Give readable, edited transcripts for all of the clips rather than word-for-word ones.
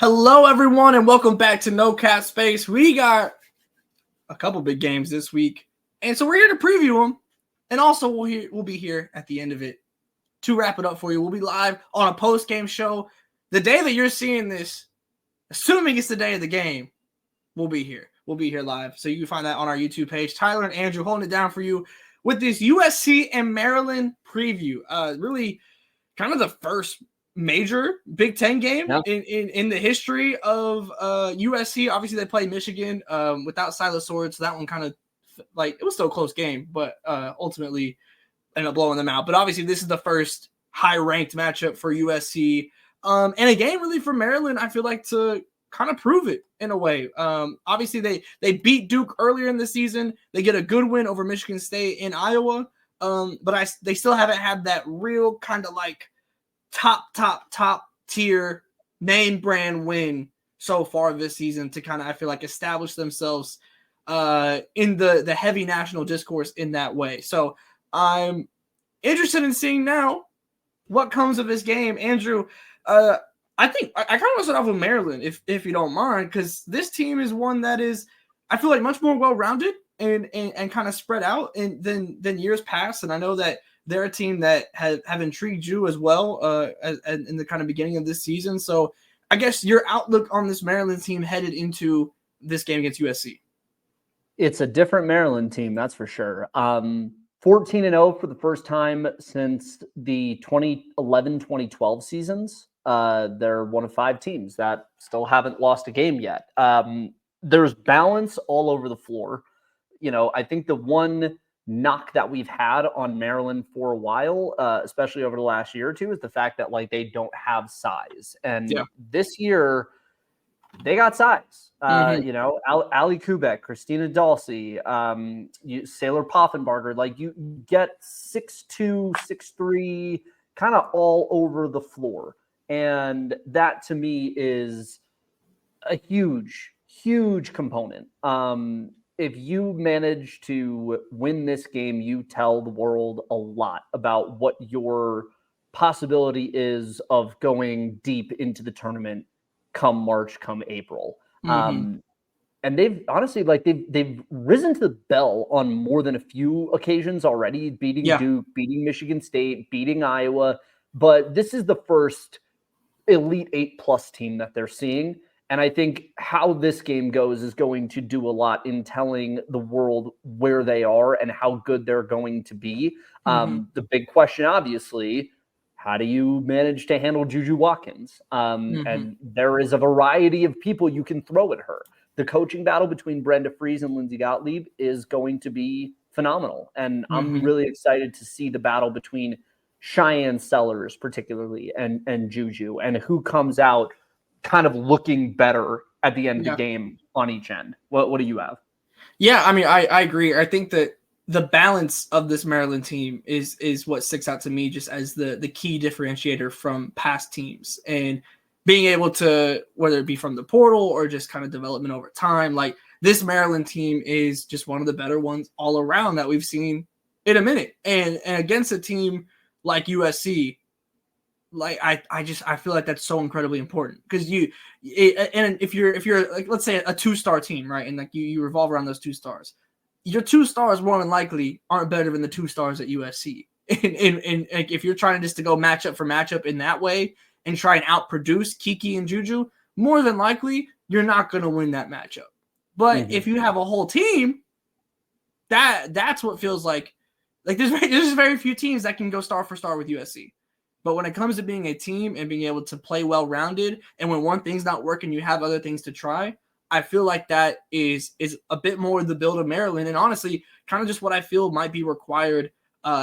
Hello, everyone, and welcome back to No Cap Space. We got a couple big games this week, and so we're here to preview them, and also we'll be here at the end of it to wrap it up for you. We'll be live on a post-game show. The day that you're seeing this, assuming it's the day of the game, we'll be here. We'll be here live, so you can find that on our YouTube page. Tyler and Andrew holding it down for you with this USC and Maryland preview. Really kind of the first major Big Ten game in the history of USC. Obviously, they played Michigan without Silas Sword, so that one kind of it was still a close game, but ultimately ended up blowing them out. But obviously, this is the first high-ranked matchup for USC, and a game really for Maryland. I feel like to kind of prove it in a way. Obviously, they beat Duke earlier in the season. They get a good win over Michigan State in Iowa, but they still haven't had that real kind of top tier name brand win so far this season to kind of, I feel like, establish themselves in the heavy national discourse in that way. So I'm interested in seeing now what comes of this game. Andrew, I think I kind of want to start off with Maryland, if you don't mind, because this team is one that is, I feel like, much more well-rounded and kind of spread out than years past. And I know that they're a team that have intrigued you as well in the kind of beginning of this season. So I guess your outlook on this Maryland team headed into this game against USC. It's a different Maryland team, that's for sure. 14-0 for the first time since the 2011-2012 seasons. They're one of 5 teams that still haven't lost a game yet. There's balance all over the floor. I think the one knock that we've had on Maryland for a while, especially over the last year or two, is the fact that they don't have size. And this year they got size. Ali Kubek, Christina Dalsey, Sailor Poffenbarger, you get 6'2", 6'3", kind of all over the floor. And that to me is a huge, huge component. If you manage to win this game, you tell the world a lot about what your possibility is of going deep into the tournament come March, come April. And they've honestly, they've risen to the bell on more than a few occasions already, beating Duke, beating Michigan State, beating Iowa. But this is the first Elite 8+ team that they're seeing. And I think how this game goes is going to do a lot in telling the world where they are and how good they're going to be. The big question, obviously, how do you manage to handle JuJu Watkins? And there is a variety of people you can throw at her. The coaching battle between Brenda Frese and Lindsay Gottlieb is going to be phenomenal. And I'm really excited to see the battle between Cheyenne Sellers, particularly, and JuJu, and who comes out kind of looking better at the end of the game on each end. What do you have? Yeah, I mean, I agree. I think that the balance of this Maryland team is what sticks out to me just as the key differentiator from past teams, and being able to, whether it be from the portal or just kind of development over time, this Maryland team is just one of the better ones all around that we've seen in a minute. And against a team like USC, I feel like that's so incredibly important because if you're let's say a 2-star team, right, and you revolve around those 2 stars, your 2 stars more than likely aren't better than the 2 stars at USC. And if you're trying just to go matchup for matchup in that way and try and outproduce Kiki and JuJu, more than likely you're not going to win that matchup. But if you have a whole team, that's what feels like there's very few teams that can go star for star with USC. But when it comes to being a team and being able to play well-rounded, and when one thing's not working, you have other things to try, I feel like that is a bit more the build of Maryland. And honestly, kind of just what I feel might be required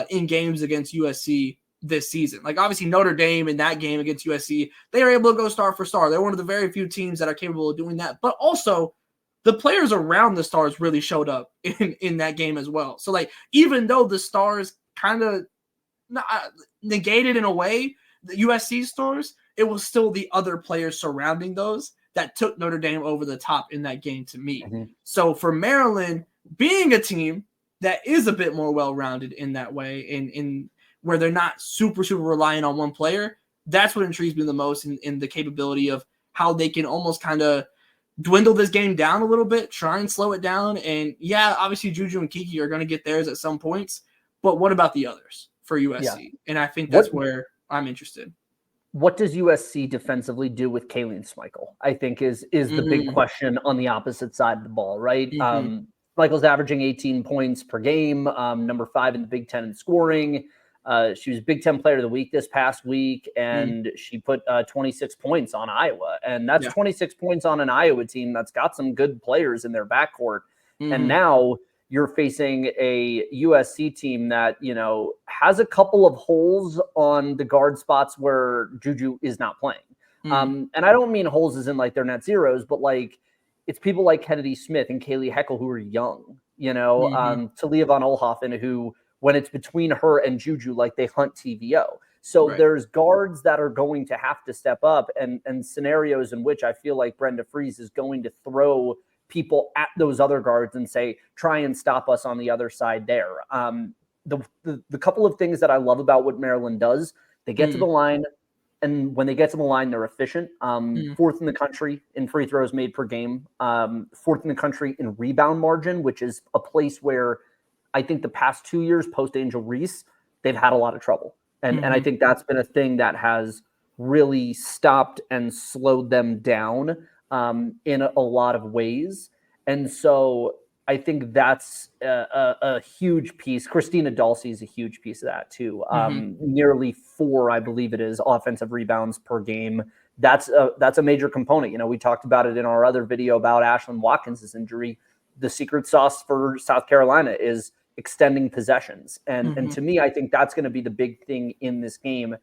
in games against USC this season. Obviously, Notre Dame in that game against USC, they are able to go star for star. They're one of the very few teams that are capable of doing that. But also, the players around the stars really showed up in that game as well. So, even though the stars kind of negated in a way the USC stars, it was still the other players surrounding those that took Notre Dame over the top in that game to me. So for Maryland, being a team that is a bit more well-rounded in that way, in where they're not super reliant on one player, that's what intrigues me the most in the capability of how they can almost kind of dwindle this game down a little bit, try and slow it down. And yeah, obviously JuJu and Kiki are going to get theirs at some points, but what about the others for USC? Yeah. And I think that's where I'm interested. What does USC defensively do with Kayleen Schmeichel? I think is the big question on the opposite side of the ball, right? Schmeichel's averaging 18 points per game, number 5 in the Big Ten in scoring. She was Big Ten Player of the Week this past week, and she put 26 points on Iowa. And that's 26 points on an Iowa team that's got some good players in their backcourt. And now you're facing a USC team that, you know, has a couple of holes on the guard spots where JuJu is not playing. And I don't mean holes as in like they're net zeros, but like it's people like Kennedy Smith and Kaylee Heckel who are young, you know, Talia von Oelhoffen, who when it's between her and JuJu, like they hunt TVO. So there's guards that are going to have to step up and scenarios in which I feel like Brenda Frese is going to throw people at those other guards and say, try and stop us on the other side there. The couple of things that I love about what Maryland does, they get to the line, and when they get to the line, they're efficient. 4th in the country in free throws made per game, 4th in the country in rebound margin, which is a place where I think the past 2 years post Angel Reese, they've had a lot of trouble. And I think that's been a thing that has really stopped and slowed them down in a lot of ways. And so I think that's a huge piece. Christina Dalsey is a huge piece of that too. Nearly 4, I believe it is, offensive rebounds per game. That's a major component. You know, we talked about it in our other video about Ashlyn Watkins' injury. The secret sauce for South Carolina is extending possessions. And to me, I think that's going to be the big thing in this game.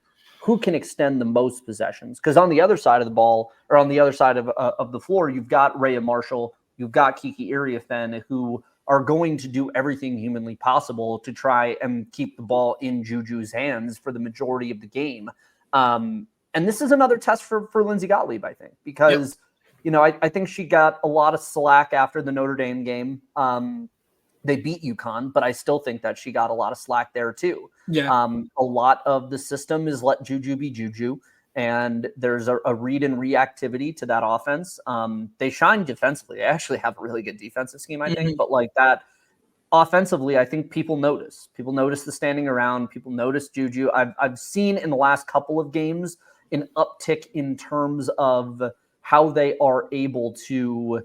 Who can extend the most possessions? Because on the other side of the ball, or on the other side of the floor, you've got Rhea Marshall, you've got Kiki Iriafen, who are going to do everything humanly possible to try and keep the ball in JuJu's hands for the majority of the game. And this is another test for Lindsay Gottlieb, I think, because you know, I think she got a lot of slack after the Notre Dame game. They beat UConn, but I still think that she got a lot of slack there too. A lot of the system is let JuJu be JuJu, and there's a read and reactivity to that offense. They shine defensively. They actually have a really good defensive scheme, I think, but like that offensively, I think people notice. People notice the standing around. People notice JuJu. I've seen in the last couple of games an uptick in terms of how they are able to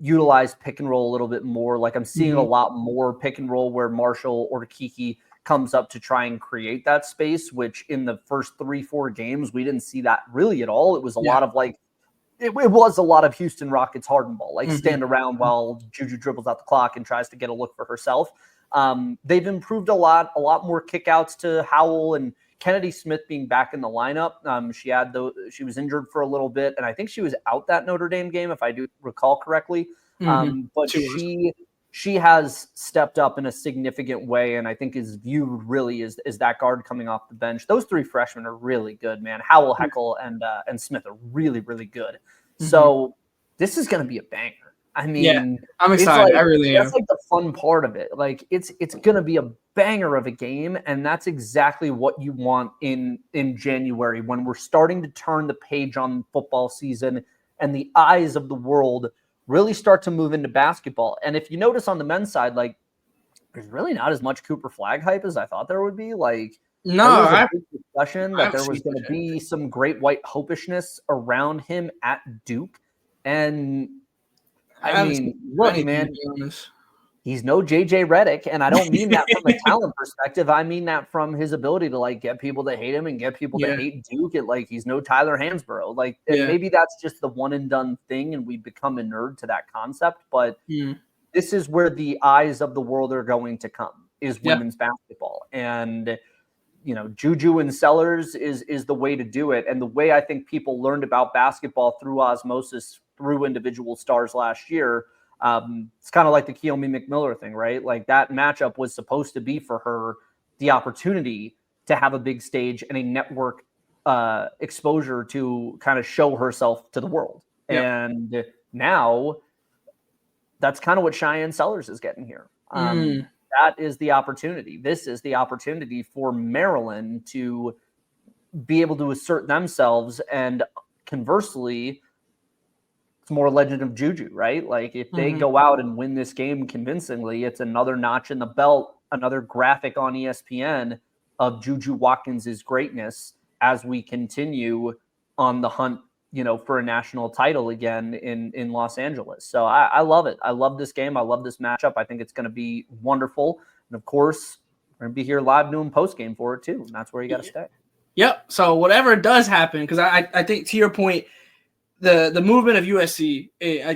utilize pick and roll a little bit more. Like I'm seeing a lot more pick and roll where Marshall or Kiki comes up to try and create that space, which in the first 3-4 games, we didn't see that really at all. It was a lot of like, it was a lot of Houston Rockets Harden ball, like stand around while JuJu dribbles out the clock and tries to get a look for herself. They've improved a lot more kickouts to Howell and Kennedy Smith being back in the lineup. She was injured for a little bit, and I think she was out that Notre Dame game, if I do recall correctly. But she has stepped up in a significant way, and I think is viewed really as that guard coming off the bench. Those 3 freshmen are really good, man. Howell, Heckel, and Smith are really, really good. So this is going to be a banger. I mean, I'm excited. Like, I really am. That's like the fun part of it. Like it's going to be a banger of a game, and that's exactly what you want in January when we're starting to turn the page on football season and the eyes of the world really start to move into basketball. And if you notice on the men's side, like there's really not as much Cooper Flagg hype as I thought there would be. Like there was a big discussion that there was going to be some great white hopishness around him at Duke, and I mean, look, man, he's no JJ Redick, and I don't mean that from a talent perspective. I mean that from his ability to like get people to hate him and get people to hate Duke. Like he's no Tyler Hansborough. Like maybe that's just the one and done thing, and we become a nerd to that concept. But this is where the eyes of the world are going to come: is women's basketball, and you know, JuJu and Sellers is the way to do it, and the way I think people learned about basketball through osmosis through individual stars last year. It's kind of like the Keomi McMiller thing, right? Like that matchup was supposed to be for her the opportunity to have a big stage and a network exposure to kind of show herself to the world. And now that's kind of what Cheyenne Sellers is getting here. That is the opportunity. This is the opportunity for Maryland to be able to assert themselves and conversely, it's more legend of JuJu, right? Like if they go out and win this game convincingly, it's another notch in the belt, another graphic on ESPN of JuJu Watkins' greatness as we continue on the hunt, for a national title again in Los Angeles. So I love it. I love this game. I love this matchup. I think it's going to be wonderful. And of course, we're going to be here live doing post game for it too. And that's where you got to stay. Yep. So whatever does happen, because I think to your point, the movement of USC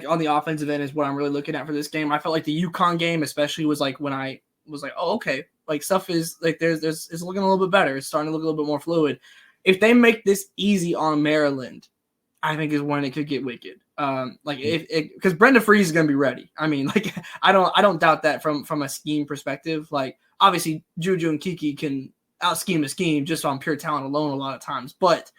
on the offensive end is what I'm really looking at for this game. I felt like the UConn game especially was like when I was like, oh, okay, like stuff is like there's it's looking a little bit better. It's starting to look a little bit more fluid. If they make this easy on Maryland, I think is when it could get wicked. Because Brenda Freeze is going to be ready. I mean, like I don't doubt that from a scheme perspective. Like obviously JuJu and Kiki can out scheme a scheme just on pure talent alone a lot of times, but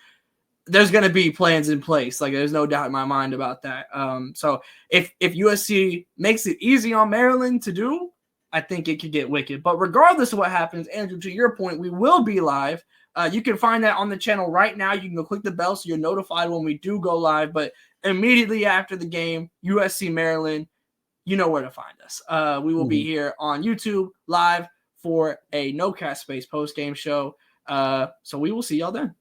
there's going to be plans in place. Like there's no doubt in my mind about that. So if USC makes it easy on Maryland to do, I think it could get wicked. But regardless of what happens, Andrew, to your point, we will be live. You can find that on the channel right now. You can go click the bell so you're notified when we do go live. But immediately after the game, USC Maryland, you know where to find us. We will be here on YouTube live for a No Cast Space post-game show. So we will see y'all then.